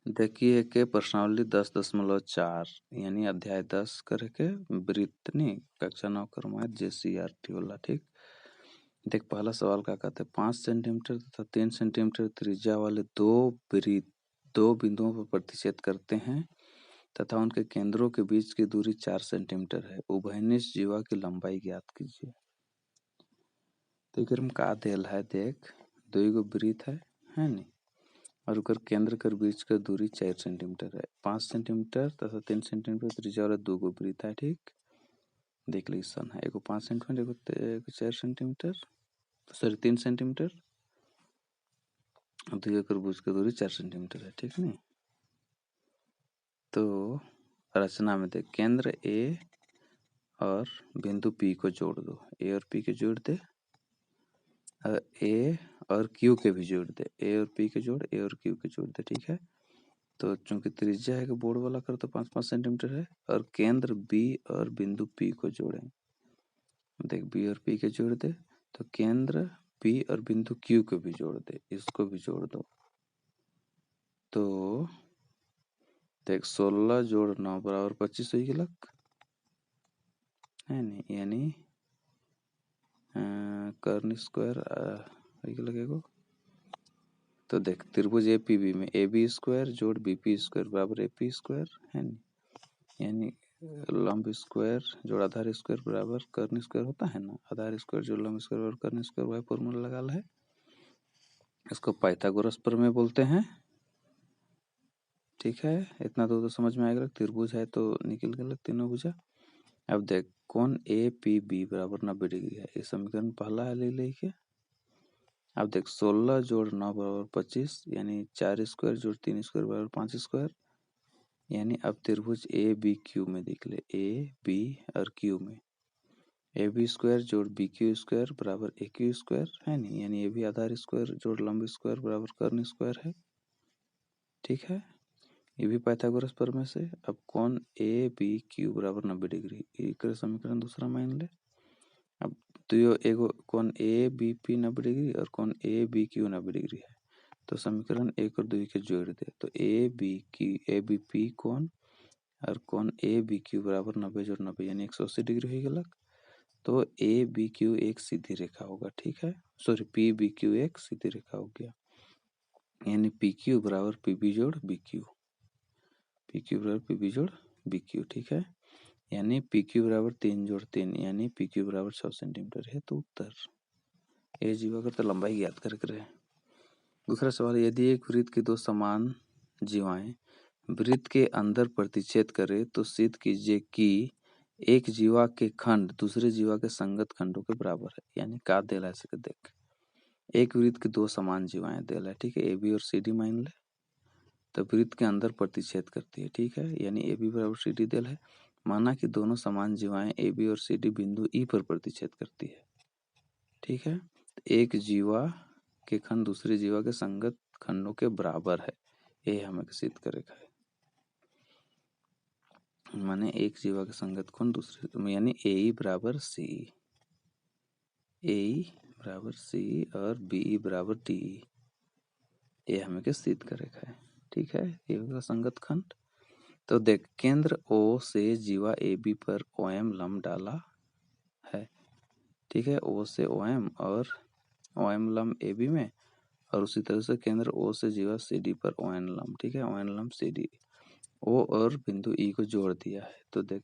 देखिए कि प्रश्नावली 10.4 यानी अध्याय 10 करे के वृत्तनी कक्षा 9 क्रमांक JCRT वाला। ठीक, देख पहला सवाल क्या कहते हैं, 5 सेंटीमीटर तथा 3 सेंटीमीटर त्रिज्या वाले दो बिंदुओं पर प्रतिच्छेद करते हैं तथा उनके केंद्रों के बीच की दूरी 4 सेंटीमीटर है। उभयनिष्ठ जीवा की लंबाई ज्ञात कीजिए। तो इधर का देल है, देख दो गो वृत्त है नी, और ओकर केंद्र कर बीच का दूरी 4 सेंटीमीटर है। 5 सेंटीमीटर तथा 3 सेंटीमीटर त्रिज्या वाला दो गो वृत्त है। ठीक, देख ली सन है, एगो 5 सेंटीमीटर एगो 4 सेंटीमीटर, सॉरी 3 सेंटीमीटर, दो कर बीच का दूरी 4 सेंटीमीटर है। ठीक नहीं, तो रचना में देख केंद्र ए और बिंदु पी को जोड़ दो, ए और पी के जोड़ दे, ए और क्यू के भी जोड़ दे, ए और पी के जोड़, ए और क्यू के जोड़ दे। ठीक है, तो चूंकि त्रिज्या है कि बोर्ड वाला कर तो 5-5 सेंटीमीटर है, और केंद्र बी और बिंदु पी को जोड़ें। देख बी और पी के जोड़ दे, तो केंद्र बी और बिंदु क्यू को भी जोड़ दे, इसको भी जोड़ दो। तो देख 16 जोड़ 9 बराबर 25 हुई गलक है नहीं, यानी कर्ण स्क्वायर हुई गलक एगो। तो देख त्रिभुज एपीबी में ए बी स्क्वायर जोड़ बी पी स्क्वायर बराबर ए पी स्क्वायर है नहीं, यानी लंब स्क्वायर जोड़ आधार स्क्वायर बराबर कर्ण स्क्वायर होता है ना, आधार स्क्वायर जोड़ लंब स्क्वायर और कर्ण स्क्वायर, वही फॉर्मूला लगा है। इसको पाइथागोरस प्रमेय बोलते हैं। ठीक है, इतना तो समझ में आएगा। त्रिभुज है तो निकल गया तीनों भुजा। अब देख कोण ए पी बी बराबर 90 डिग्री है, ये समीकरण पहला है ले लेके। अब देख 16 जोड़ 9 बराबर 25, यानी 4 स्क्वायर जोड़ 3 स्क्वायर बराबर 5 स्क्वायर, यानी अब त्रिभुज ए बी क्यू में देख ले, ए बी और क्यू में ए बी स्क्वायर जोड़ बी क्यू स्क्वायर बराबर ए क्यू स्क्वायर है नहीं, यानी ये भी आधार स्क्वायर जोड़ लंब स्क्वायर बराबर कर्ण स्क्वायर है। ठीक है, ये भी पाइथागोरस प्रमेय से। अब कोण ए बी क्यू बराबर 90 डिग्री, एक समीकरण दूसरा मान ले। अब तो यो एगो कोण ए बी पी 90 डिग्री और कोण ए बी क्यू 90 डिग्री है, तो समीकरण एक और दो के जोड़ दे, तो ए बी पी कोण और कोण ए बी क्यू बराबर 90 जोड़ 90 यानी 180 डिग्री हो गलक। तो ए बी क्यू एक सीधी रेखा होगा। ठीक है, सॉरी पी बी क्यू एक सीधी रेखा हो गया, यानी पी क्यू बराबर पी बी जोड़ बी क्यू, पी क्यू बराबर पी बी जोड़ बी क्यू। ठीक है, यानी पी क्यू बराबर 3 जोड़ 3 यानी पी क्यू बराबर 6 सेंटीमीटर है। तो उत्तर ए जीवा कर तो लंबाई ज्ञात करके रहे। दूसरा सवाल, यदि एक वृत्त की दो समान जीवाएं वृत्त के अंदर प्रतिच्छेद करे तो सिद्ध कीजिए कि एक जीवा के खंड दूसरे जीवा के संगत खंडों के बराबर है। यानी का देला है, देख एक वृत्त की दो समान जीवाएं देला है। ठीक है, ए बी और सी डी मान ले, तो वृत्त के अंदर प्रतिच्छेद करती है। ठीक है, यानी ए बी बराबर सी डी देल है। माना कि दोनों समान जीवाएं ए बी और सी डी बिंदु ई पर प्रतिच्छेद करती है। ठीक है, एक जीवा के खंड दूसरे जीवा के संगत खंडों के बराबर है, ये हमें सिद्ध करेगा है। माने एक जीवा के संगत कोण दूसरे, यानी ए बराबर सी, ए बराबर सी और बी बराबर डी, ये हमें के सिद्ध करेगा है। ठीक है, ये होगा संगत खंड। तो देख केंद्र ओ से जीवा ए बी पर ओ एम लंब डाला है। ठीक है, ओ से ओ एम और ओ एम लंब ए बी में, और उसी तरह से केंद्र ओ से जीवा सी डी पर ओ एन लंब। ठीक है, ओ एन लंब सी डी, ओ और बिंदु ई को जोड़ दिया है। तो देख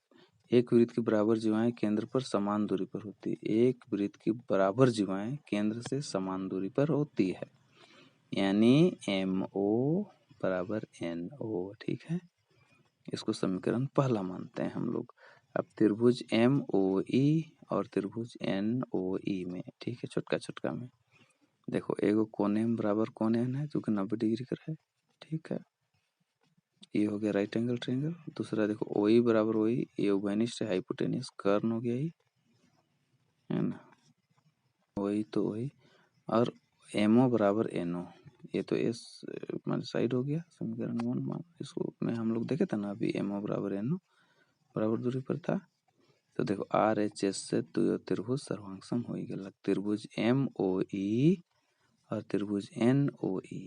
एक वृत्त की बराबर जीवाएं केंद्र पर समान दूरी पर होती है, एक वृत्त की बराबर जीवाएं केंद्र से समान दूरी पर होती है, यानी एम ओ बराबर एन ओ। ठीक है, इसको समीकरण पहला मानते हैं हम लोग। अब त्रिभुज एम ओ ई और त्रिभुज एन ओ ई में, ठीक है, छोटका छोटका में देखो एगो कोण एम बराबर कोण एन है जो कि 90 डिग्री का है। ठीक है, ये हो गया राइट एंगल ट्रायंगल। दूसरा देखो ओ ई बराबर ओ ई, ये उभयनिष्ठ है, हाइपोटेनियस कर्ण हो गया ये, है ना, ओ ई तो ओ ई, और एमओ बराबर एनओ, ये तो एस मान साइड हो गया समीकरण 1 मान, इसको में हम लोग देखे थे ना अभी, एमओ बराबर एनओ बराबर दूरी पर था। तो देखो आर एच एस से तो त्रिभुज सर्वांग सम हो गया। त्रिभुज एम ओ ई और त्रिभुज एन ओ ई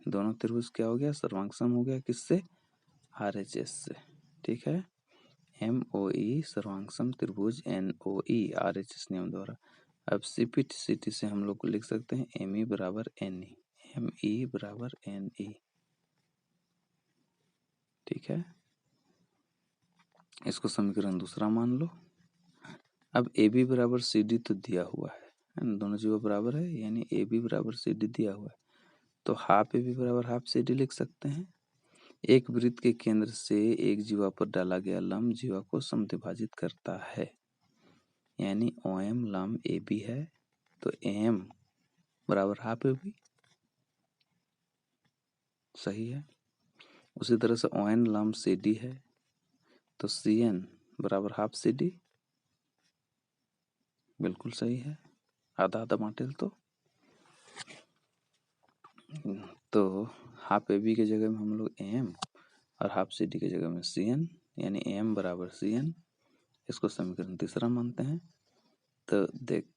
दोनों त्रिभुज क्या हो गया, सर्वांग हो गया किससे, RHS से। ठीक है, MOE सर्वांग त्रिभुज NOE RHS नियम द्वारा। अब CPT से हम लोग को लिख सकते हैं ME बराबर NE, ME बराबर NE। ठीक है, इसको समीकरण दूसरा मान लो। अब AB बराबर CD तो दिया हुआ है ना, दोनों जीवा बराबर है, यानी AB बराबर CD दिया हुआ है, तो हाफ AB बराबर हाफ CD लिख सकते हैं। एक वृत्त के केंद्र से एक जीवा पर डाला गया लंब जीवा को समद्विभाजित करता है, यानी OM लंब AB है, तो AM बराबर हाफ AB, सही है। उसी तरह से ON लंब CD है, तो CN बराबर हाफ CD, बिल्कुल सही है, आधा आधा बांटे तो हाफ AB के जगह में हम लोग AM और हाफ CD के जगह में CN, यानी AM बराबर CN, इसको समीकरण तीसरा मानते हैं। तो देख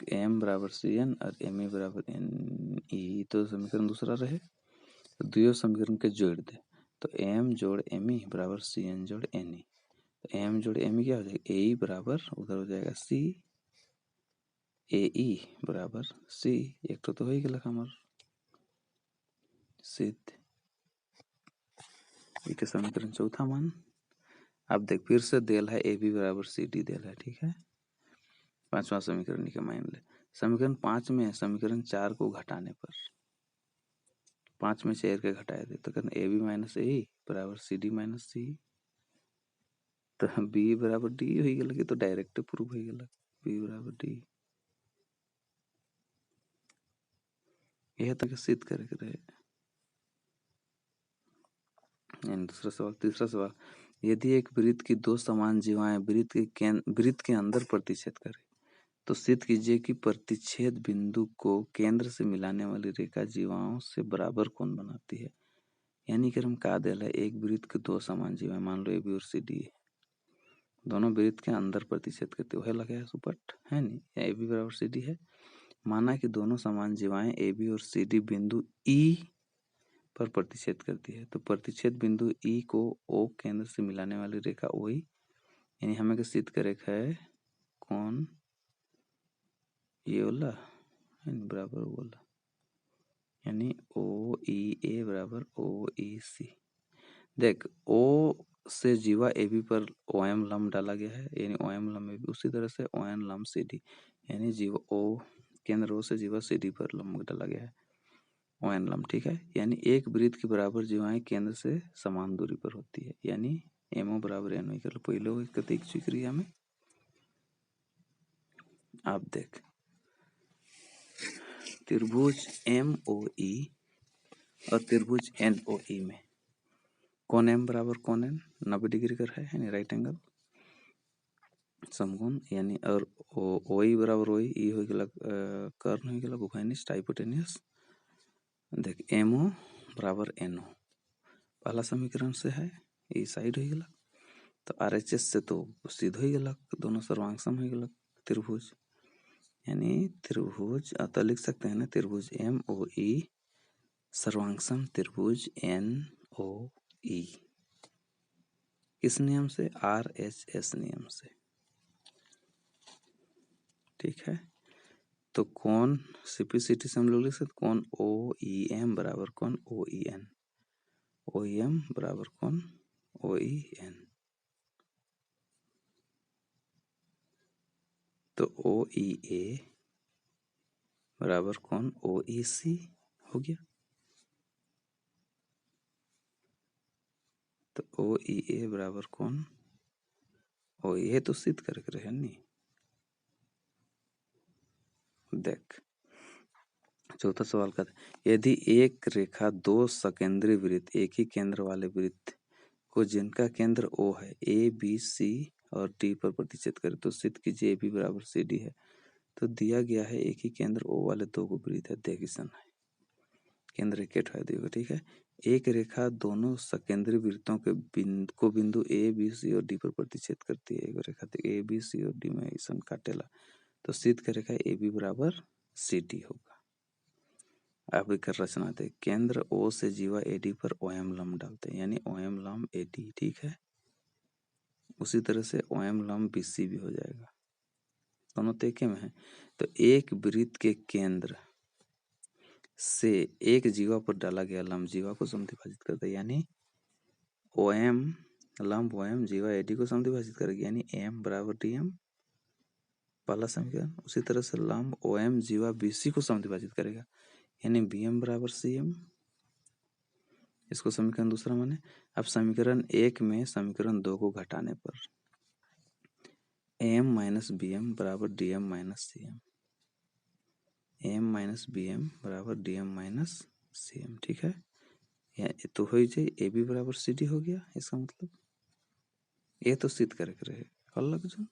AM बराबर CN और ME बराबर NE, तो समीकरण दूसरा रहे, तो दोनों समीकरण के जोड़ दे, तो AM जोड़ ME बराबर CN जोड़ NE, तो AM जोड़ ME क्या हो जाएगा, AE बराबर उधर हो जाएगा C, AE बराबर C, एक तो हो ही गया हमार सिद्ध, ये समीकरण चौथा मान। अब देख फिर से देल है AB बराबर CD देल है, ठीक है। पांचवा समीकरण के मान ले, समीकरण 5 में समीकरण 4 को घटाने पर 5 में 4 के घटाए थे, तो कहते AB माइनस AE बराबर CD माइनस C, तो B बराबर D हो गया, तो डायरेक्ट प्रूव हो गया B बराबर D। यह तक सिद्ध करके रहे। दूसरा सवाल, तीसरा सवाल, यदि एक वृत्त की दो समान जीवाएं वृत्त के अंदर प्रतिच्छेद करें, तो सिद्ध कीजिए कि प्रतिच्छेद बिंदु को केंद्र से मिलाने वाली रेखा जीवाओं से बराबर कोण बनाती है। यानी कि हम कहा दिया है, एक वृत्त के दो समान जीवाएं, मान लो AB और CD है, दोनों वृत्त के अंदर प्रतिच्छेद करते हुए लगा है सुपट है नहीं, या AB बराबर CD है, माना कि दोनों समान जीवाएं AB और CD बिंदु E पर प्रतिच्छेद करती है, तो प्रतिच्छेद बिंदु E को O केंद्र से मिलाने वाली रेखा OE, यानी हमें सिद्ध करे है कौन ये वाला बराबर बोला, यानी OEA बराबर OEC। देख O से जीवा AB पर OM लंब डाला गया है, यानी OM लंब AB, उसी तरह से ON लंब CD, यानी जीवा O केंद्र O से जीवा CD पर लंब डाला गया है ON लंब, ठीक है। यानी एक वृत्त के बराबर जीवाएं केंद्र से समान दूरी पर होती है, यानी MO बराबर NO कर पहले क्रिया में। आप देख त्रिभुज MOE और त्रिभुज NOE में कोण M बराबर कोण N 90 डिग्री कर है, यानी राइट एंगल समकोण, यानी और OE बराबर OE, ई हो गया कर्ण हो गया बुफाइनिस हाइपोटेनियस। देख MO बराबर NO पहला समीकरण से है, ई साइड हो गया, तो RHS से तो सीध हो गया, दोनों सर्वांग सम हो गया त्रिभुज, यानी त्रिभुज अतः लिख सकते हैं ना, त्रिभुज MOE सर्वांग सम त्रिभुज NOE, किस नियम से, RHS नियम से, ठीक है। तो कौन CPCT से हम लोग लिख सकते, कौन OEM बराबर कौन OEN, OEM बराबर कौन OEN, तो OEA बराबर कौन OEC हो गया, तो OEA बराबर कौन OEA, तो सिद्ध करके रहे नहीं। देख चौथा सवाल का, यदि एक रेखा दो सकेंद्री वृत्त एक ही केंद्र वाले वृत्त को जिनका केंद्र O है ABC और D पर प्रतिच्छेद करे, तो सिद्ध कीजिए AB बराबर CD है। तो दिया गया है एक ही केंद्र O वाले दो को वृत्त है, देखिसन है केंद्र एक दिया, ठीक है। एक रेखा दोनों सकेंद्री वृत्तों के बिंदु A B C और D पर प्रतिच्छेद करती है, एक रेखा A B C और D में ऐसा काटेला, तो सिद्ध करेगा AB बराबर CD होगा। अब एक रचना थे, केंद्र ओ से जीवा एडी पर ओएम लंब डालते हैं, यानी ओएम लंब एडी, ठीक है। उसी तरह से ओएम लंब बीसी भी हो जाएगा, दोनों तो एक में है। तो एक वृत्त के केंद्र से एक जीवा पर डाला गया लंब जीवा को समद्विभाजित करता है, यानी ओएम लंब ओएम जीवा एडी को समद्विभाजित करेगी, यानी एम बराबर डीएम, पहला समीकरण। उसी तरह से लंब ओएम जीवा बीसी को समद्विभाजित करेगा, यानी बीएम बराबर सीएम, इसको समीकरण दूसरा माने। अब समीकरण 1 में समीकरण 2 को घटाने पर एम माइनस बी एम बराबर D M minus C M, M minus B M बराबर D M minus C M, ठीक है। या तो हो जाए ए बी बराबर सी डी हो गया, इसका मतलब ये तो सिद्ध करके रहे अलग जो।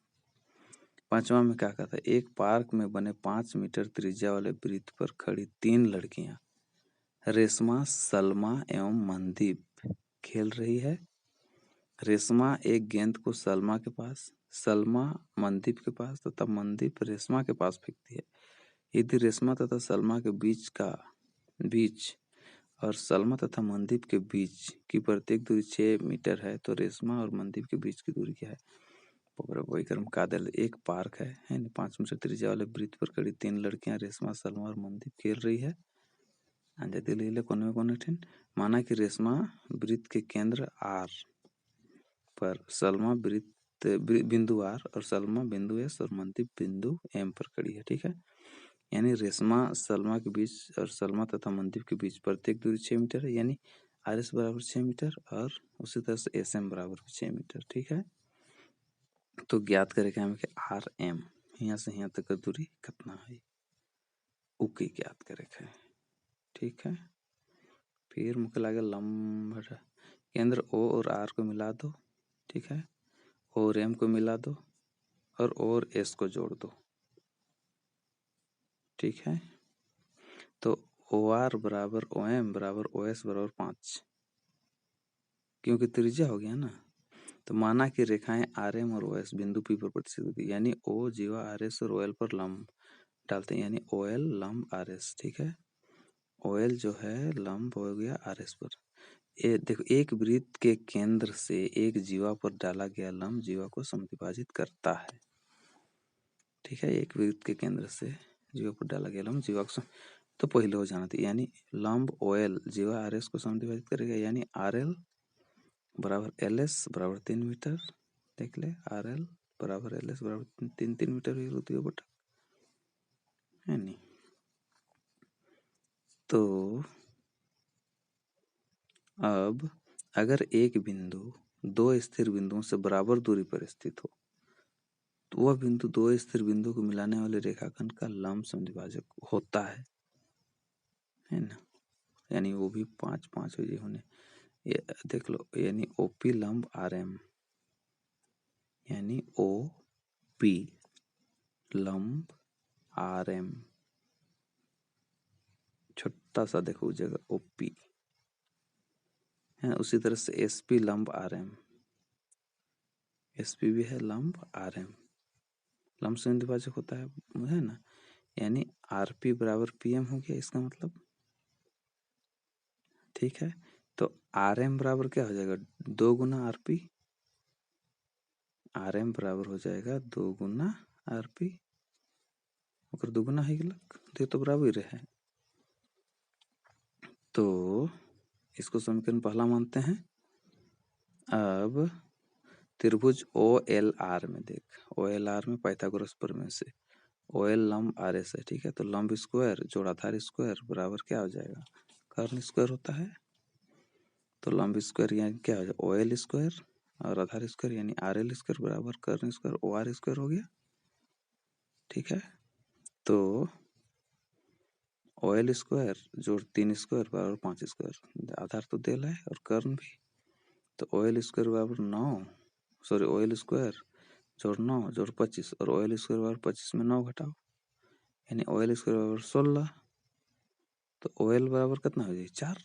पांचवा में क्या कहता है, एक पार्क में बने 5 मीटर त्रिज्या वाले वृत्त पर खड़ी 3 लड़कियां रेशमा, सलमा एवं मनदीप खेल रही है। रेशमा एक गेंद को सलमा के पास, सलमा मनदीप के पास तथा मनदीप रेशमा के पास फेंकती है। यदि रेशमा तथा सलमा के बीच और सलमा तथा मनदीप के बीच की प्रत्येक दूरी 6 मीटर है, तो रेशमा और मनदीप के बीच की दूरी क्या है? वही क्रम कादल। एक पार्क है ना, 5 मीटर त्रिज्या वाले वृत्त पर खड़ी 3 लड़कियां रेशमा, सलमा और मनदीप खेल रही है। अंजदि ले कोने में कोने ठिन माना कि रेशमा वृत्त के केंद्र आर पर, सलमा वृत्त बिंदु आर और सलमा बिंदु एस और मनदीप बिंदु एम पर खड़ी है, ठीक है। यानी रेशमा सलमा के बीच और सलमा तथा मनदीप के बीच प्रत्येक दूरी 6 मीटर है, यानी आर एस बराबर 6 मीटर और उसी तरह से एस एम बराबर 6 मीटर, ठीक है। तो ज्ञात करें हमें कि आर एम यहाँ से यहाँ तक का दूरी कितना है, उकी ज्ञात करें है, ठीक है। फिर मुख्य लगे लंब केंद्र ओ और आर को मिला दो, ठीक है, और एम को मिला दो और एस को जोड़ दो, ठीक है। तो ओ आर बराबर ओ एम बराबर ओ एस बराबर 5, क्योंकि त्रिज्या हो गया ना। तो माना कि रेखाएं आर एम और ओ एस बिंदु पी पर प्रतिष्ठित होती है, यानी ओ जीवा आर एस और ओ एल पर लंब डालते हैं, यानी ओ एल लंब आर एस, ठीक है। ओ एल जो है लंब हो गया आर एस पर। ये देखो, एक वृत्त के केंद्र से एक जीवा पर डाला गया लंब जीवा को समद्विभाजित करता है, ठीक है। एक वृत्त के केंद्र से जीवा पर डाला गया लंब जीवा को तो पहले हो जाना था, यानी लंब ओ एल जीवा आर एस को समद्विभाजित करेगा, यानी आर एल बराबर एल एस बराबर 3 मीटर। देख ले, आर एल बराबर एल एस बराबर 3 मीटर हुई होती है बटा, है नहीं। तो अब अगर एक बिंदु दो स्थिर बिंदुओं से बराबर दूरी पर स्थित हो, तो वह बिंदु दो स्थिर बिंदु को मिलाने वाले रेखाखंड का लंब समद्विभाजक होता है ना। यानी वो भी 5-5 होने, ये देख लो, यानी ओपी लंब आर एम, यानी ओ पी लंब आर एम, छोटा सा देखो उस जगह ओपी है। उसी तरह से एस पी लंब आर एम, एस पी भी है लंब आर एम, लंब समद्विभाजक होता है ना। यानी आर पी बराबर पी एम हो गया, इसका मतलब, ठीक है। तो आर एम बराबर क्या हो जाएगा, 2 गुना आर पी, आर एम बराबर हो जाएगा 2 गुना आर पी, अगर 2 गुना है तो बराबर ही रहे। तो इसको समीकरण पहला मानते हैं। अब त्रिभुज ओ एल आर में देख, ओ एल आर में पाइथागोरस प्रमेय से ओ एल लंब आर एस है, ठीक है। तो लंब स्क्वायर जोड़ आधार स्क्वायर बराबर क्या हो जाएगा, कर्ण स्क्वायर होता है। तो लंब स्क्वायर यानी क्या हो जाएगा, ओ एल स्क्वायर और आधार स्क्वायर यानी आर एल स्क्वायर बराबर कर्ण स्क्वायर ओ आर स्क्वायर हो गया, ठीक है। तो ओ एल स्क्वायर जोड़ 3 स्क्वायर बराबर 5 स्क्वायर, आधार तो देला है और कर्ण भी। तो ओ एल स्क्वायर बराबर 9, सॉरी ओ एल स्क्वायर जोड़ 9 जोड़ 25 और ओ एल स्क्वायर बराबर 25 में 9 घटाओ, यानी ओ एल स्क्वायर बराबर 16। तो ओ एल बराबर कितना हो जाए 4,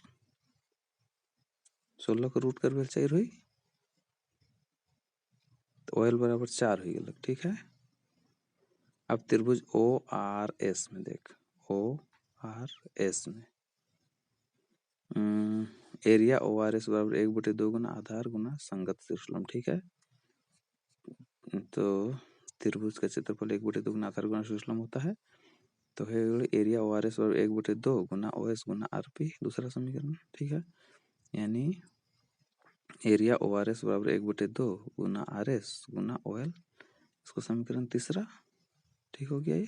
16 को रूट कर बेल चाहिए हुई, तो ओ एल बराबर 4 हो गया, ठीक है। अब त्रिभुज ओ आर एस में देख, ओ आर एस में एरिया ओ आर एस बराबर 1/2 गुना आधार गुना संगत त्रिशूलम, ठीक है। तो त्रिभुज का क्षेत्रफल 1/2 गुना आधार गुना त्रिशूलम होता है। तो है एरिया ओ आर एस बराबर 1/2 गुना ओ एस गुना आर पी, दूसरा समीकरण, ठीक है। यानी एरिया ओ आर एस बराबर 1/2 गुना आर एस गुना ओ एल, इसको समीकरण तीसरा, ठीक हो गया ये।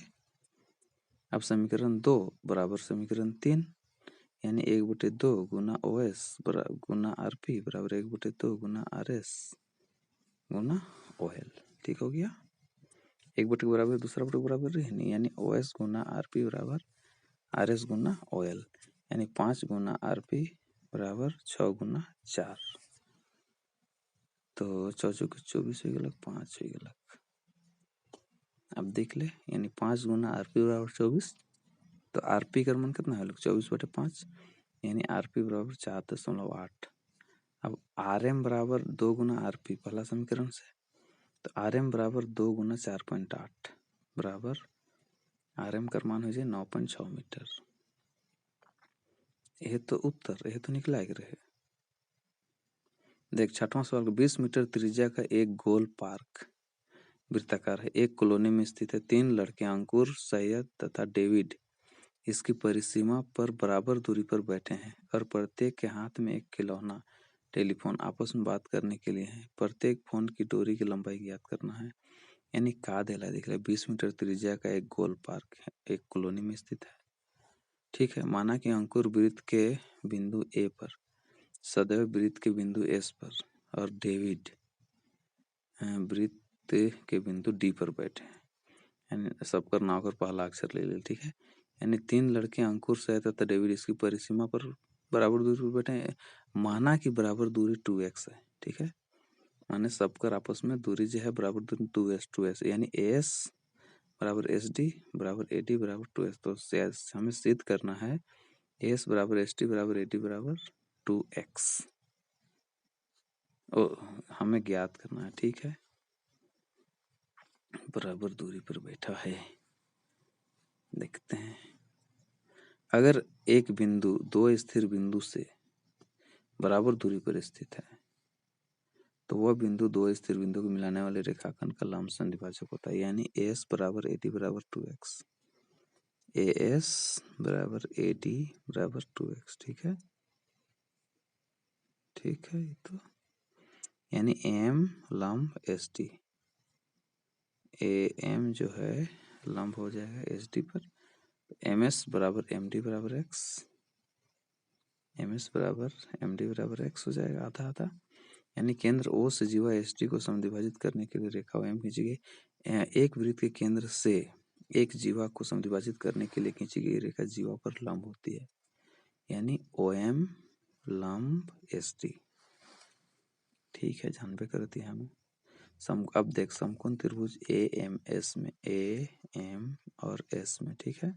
अब समीकरण 2 बराबर समीकरण 3, यानी 1/2 गुना ओ एस गुना आर पी बराबर 1/2 गुना आर एस गुना ओ एल, ठीक हो गया। एक बटे के बराबर दूसरा बटे के बराबर नहीं, यानी ओ एस गुना आर पी बराबर आर एस गुना ओ एल, यानी 5 गुना आर पी बराबर 6 गुना 4, तो 4×4 हो गलक 5 हो गलक। अब देख ले, यानी 5 गुना आर पी बराबर 24, तो आर पी का मान कितना है 24/5, यानी आर पी बराबर 4.8। अब आर एम बराबर 2 गुना आर पी पहला समीकरण से, तो आर एम बराबर 2 गुना 4.8 बराबर आर एम का मान हो जाए 9.6 मीटर। यह तो उत्तर, यह तो निकला एक रहे। देख 6वां सवाल, 20 मीटर त्रिज्या का एक गोल पार्क वृत्ताकार है, एक कॉलोनी में स्थित है। 3 लड़के अंकुर, सैयद तथा डेविड इसकी परिसीमा पर बराबर दूरी पर बैठे हैं और प्रत्येक के हाथ में एक खिलौना टेलीफोन आपस में बात करने के लिए है। प्रत्येक फोन की डोरी की लंबाई ज्ञात करना है। यानी का देला दिख रहा है 20 मीटर त्रिज्या का एक गोल पार्क है, एक कॉलोनी में स्थित है, ठीक है। माना कि अंकुर वृत्त के बिंदु ए पर, सदैव वृत्त के बिंदु एस पर और डेविड वृत्त के बिंदु डी पर बैठे हैं। यानी सबका नाम कर पहला अक्षर ले ले, ठीक है। यानी 3 लड़के अंकुर, सैयद तथा डेविड इसकी परिसीमा पर बराबर दूरी पर बैठे हैं। माना कि बराबर दूरी 2x है, ठीक है। माने सबकर आपस में दूरी जो है बराबर दूरी 2s, यानी एस बराबर एस डी बराबर ए डी बराबर 2s। तो हमें सिद्ध करना है एस बराबर एस डी बराबर ए डी बराबर 2x, हमें ज्ञात करना है, ठीक है। बराबर दूरी पर बैठा है, देखते हैं। अगर एक बिंदु दो स्थिर बिंदु से बराबर दूरी पर स्थित है, तो वह बिंदु दो स्थिर बिंदु को मिलाने वाले रेखाखंड का लंब संधिभाजक होता है। यानी एस बराबर ए डी बराबर 2x, ए एस बराबर ए डी बराबर 2x, ठीक है। ठीक है, ये तो यानी एम लंब एस डी, ए एम जो है लंब हो जाएगा एस डी पर, एम एस बराबर एम डी बराबर एक्स, एम एस बराबर एम डी बराबर एक्स हो जाएगा, आधा आधा। यानी केंद्र ओ से जीवा एस डी को समद्विभाजित करने के लिए रेखा एम खींची गई। एक वृत्त के केंद्र से एक जीवा को समद्विभाजित करने के लिए खींची गई रेखा जीवा पर लंब होती है, यानी ओ एम लंब एस डी, ठीक है। जानबे करती है हमें अब देख समकोण त्रिभुज ए एम एस में, ए एम और एस में, ठीक है,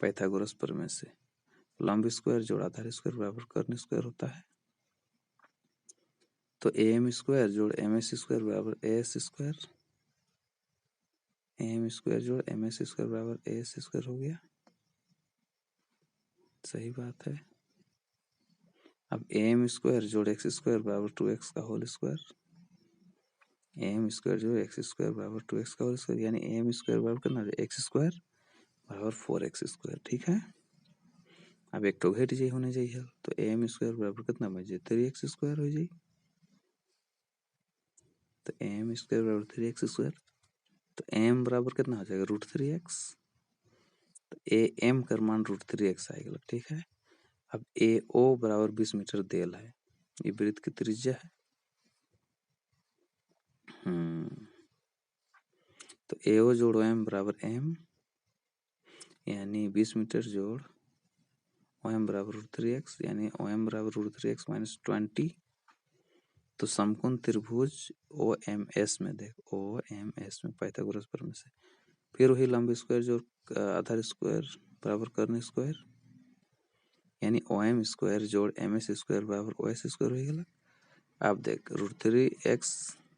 पाइथागोरस प्रमेय से लंब स्क्वायर जोड़ आधार स्क्वायर बराबर कर्ण स्क्वायर होता है। तो ए एम स्क्वायर जोड़ एम एस स्क्वायर बराबर A S square, A M square जोड़ एम एस स्क्वायर बराबर ए एस स्क्वायर हो गया, सही बात है। अब ए एम स्क्वायर जोड़ एक्स स्क्वायर बराबर 2x का whole square, A M square जोड़ एक्स स्क्वायर बराबर 2x का होल स्क्वायर, यानी ए एम स्क्वायर बराबर कितना एक्स स्क्वायर बराबर 4x स्क्वायर, ठीक है। अब एक तो घट जाए होने चाहिए, तो ए एम स्क्वायर बराबर कितना बन जाए 3x स्क्वायर हो जाए, तो ए एम स्क्वायर बराबर 3x स्क्वायर, तो एम बराबर कितना हो जाएगा √3x, तो ए एम का मान √3x आएगा, ठीक है। अब ए ओ बराबर 20 मीटर देल है, ये वृत्त की त्रिज्या है। तो ए ओ जोड़ एम बराबर एम, यानी 20 मीटर जोड़ ओ एम बराबर √3x, यानी ओ एम बराबर √3x माइनस 20। तो समकोण त्रिभुज ओ एम एस में देख, ओ एम एस में पाइथागोरस प्रमेय से फिर वही लंब स्क्वायर जोड़ आधार स्क्वायर बराबर कर्ण स्क्वायर, यानी ओ एम स्क्वायर जोड़ एम एस स्क्वायर बराबर ओ एस स्क्वायर हो गया। अब देख √3x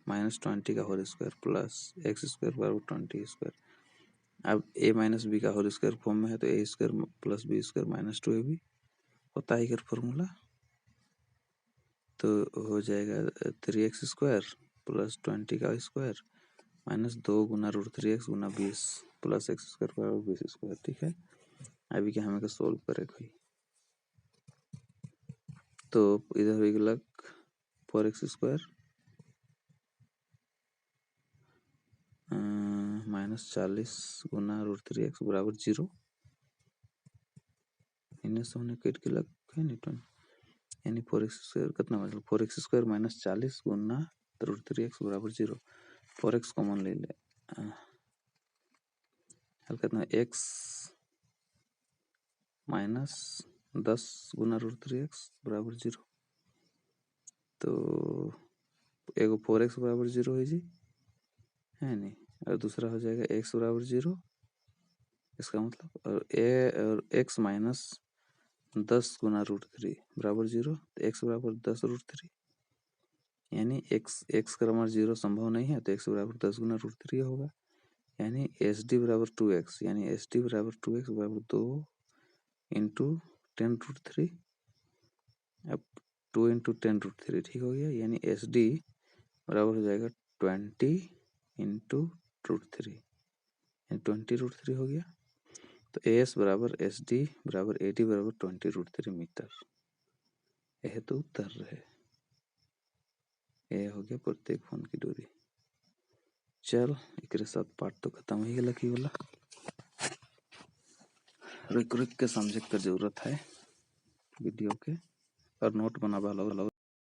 माइनस 20 का whole square plus X square बराबर 20 स्क्वायर। अब a माइनस बी का होल स्क्वायर फॉर्म में है, तो A square plus B square minus 2ab, पता ही कर फॉर्मूला, तो हो जाएगा 3x² प्लस 20 का स्क्वायर माइनस 2 गुना √3x गुना 20 प्लस x² बराबर 20²। ठीक है, अभी क्या हमें सोल्व करे कोई, तो इधर हो गया 4x² माइनस 40 गुना √3x बराबर 0। इन्हें से हमने कट के लग है न्यूटन, यानी 4x² कितना मतलब 4x² माइनस 40 गुना √3x बराबर 0। 4x कॉमन ले ले, हल कितना x माइनस 10 गुना √3x बराबर 0। तो एगो 4x बराबर 0 है जी, है नहीं, और दूसरा हो जाएगा x बराबर 0, इसका मतलब और x माइनस 10 गुना √3 बराबर 0, तो x बराबर 10 √3, यानी x का बराबर 0 संभव नहीं है, तो x बराबर 10 गुना √3 होगा, यानी SD बराबर 2x, यानी SD बराबर 2x बराबर 2 इंटू 10√3, अब 2 इंटू 10√3 ठीक हो गया, यानी SD बराबर हो जाएगा 20 इंटू √3, यानी 20√3 हो गया। तो AS बराबर SD बराबर AD बराबर 20√3 मीटर, यह तो उत्तर है। यह हो गया प्रत्येक फोन की दूरी। चल एक साथ पार्ट तो खत्म हो गया की वाला, रुक रुक के समझे के जरूरत है वीडियो के, और नोट बना वाला